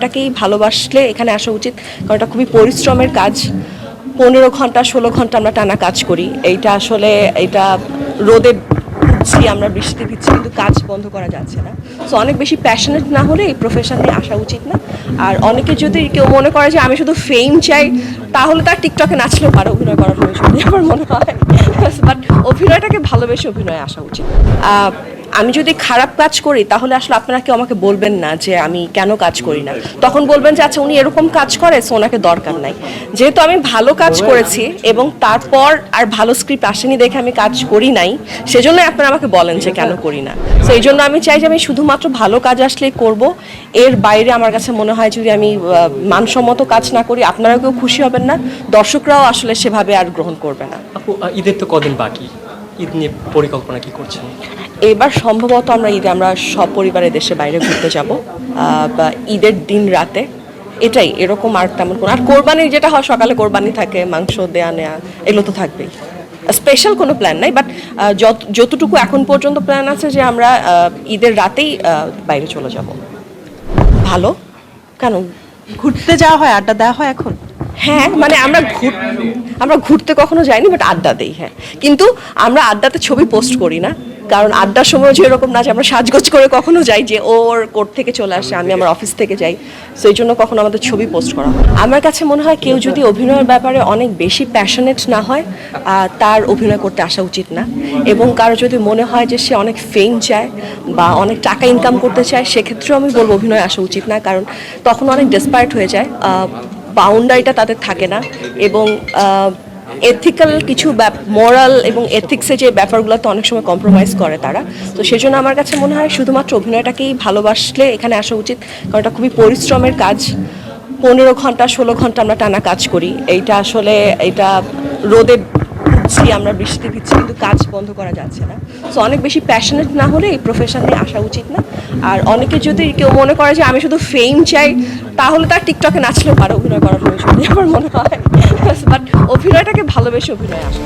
অভিনয়টাকেই ভালোবাসলে এখানে আসা উচিত, কারণ এটা খুবই পরিশ্রমের কাজ। 15 ঘন্টা 16 ঘন্টা আমরা টানা কাজ করি। এটা রোদে ভিজছি, আমরা বৃষ্টিতে ভিজছি, কিন্তু কাজ বন্ধ করা যাচ্ছে না। সো অনেক বেশি প্যাশনেট না হলে এই প্রফেশনে আসা উচিত না। আর অনেকে যদি কেউ মনে করে যে আমি শুধু ফেম চাই, তাহলে তার টিকটকে নাচলেও পারে, অভিনয় করার প্রয়োজন নেই আমার মনে হয়। বাট অভিনয়টাকে ভালোবেসে অভিনয়ে আসা উচিত। আমি যদি খারাপ কাজ করি তাহলে আসলে আপনারা কেউ আমাকে বলবেন না যে আমি কেন কাজ করি না, তখন বলবেন যে আচ্ছা উনি এরকম কাজ করে, সো ওনাকে দরকার নাই। যেহেতু আমি ভালো কাজ করেছি এবং তারপর আর ভালো স্ক্রিপ্ট আসেনি দেখে আমি কাজ করি নাই, সেজন্য আপনারা আমাকে বলেন যে কেন করি না। সো এই জন্য আমি চাই যে আমি শুধুমাত্র ভালো কাজ আসলেই করব। এর বাইরে আমার কাছে মনে হয় যদি আমি মানসম্মত কাজ না করি, আপনারাও কেউ খুশি হবেন না, দর্শকরাও আসলে সেভাবে আর গ্রহণ করবে না। আপু, ঈদের তো কদিন বাকি, ঈদ নিয়ে পরিকল্পনা কি করছেন? এবার সম্ভবত আমরা সপরিবারে দেশের বাইরে ঘুরতে যাব, বা ঈদের দিন রাতে, এটাই। এরকম আর তেমন কোনো, আর কোরবানির যেটা হয় সকালে কোরবানি থাকে, মাংস দেয়া নেয়া এগুলো তো থাকবেই। স্পেশাল কোনো প্ল্যান নাই, বাট যতটুকু এখন পর্যন্ত প্ল্যান আছে যে আমরা ঈদের রাতেই বাইরে চলে যাব। ভালো কেন? ঘুরতে যাওয়া হয়, আড্ডা দেওয়া হয় এখন? হ্যাঁ, মানে আমরা ঘুরতে কখনো যাইনি, বাট আড্ডা দেই। হ্যাঁ, কিন্তু আমরা আড্ডাতে ছবি পোস্ট করি না, কারণ আড্ডার সময় যে এরকম না যে আমরা সাজগোজ করে কখনো যাই যে ওর কোর্ট থেকে চলে আসে, আমি আমার অফিস থেকে যাই, সেই জন্য কখনো আমাদের ছবি পোস্ট করা হয়। আমার কাছে মনে হয় কেউ যদি অভিনয়ের ব্যাপারে অনেক বেশি প্যাশনেট না হয়, তার অভিনয় করতে আসা উচিত না। এবং কারো যদি মনে হয় যে সে অনেক ফেম চায় বা অনেক টাকা ইনকাম করতে চায়, সেক্ষেত্রেও আমি বলবো অভিনয় আসা উচিত না, কারণ তখন অনেক ডেসপারেট হয়ে যায়, বাউন্ডারিটা তাদের থাকে না, এবং এথিক্যাল কিছু মোরাল এবং এথিক্সে যে ব্যাপারগুলোতে অনেক সময় কম্প্রোমাইজ করে তারা। তো সেজন্য আমার কাছে মনে হয় শুধুমাত্র অভিনয়টাকেই ভালোবাসলে এখানে আসা উচিত, কারণ এটা খুবই পরিশ্রমের কাজ। 15 ঘন্টা 16 ঘন্টা আমরা টানা কাজ করি। এটা রোদে ভিজছি, আমরা বৃষ্টিতে ভিজছি, কিন্তু কাজ বন্ধ করা যাচ্ছে না। সো অনেক বেশি প্যাশনেট না হলে এই প্রফেশনে আসা উচিত না। আর অনেকে যদি কেউ মনে করে যে আমি শুধু ফেম চাই, তাহলে তার টিকটকে নাচলেও পারে, অভিনয় করার প্রয়োজন নেই আমার মনে হয়। বাট অভিনয়টাকে ভালোবেসে অভিনয়ে আসা।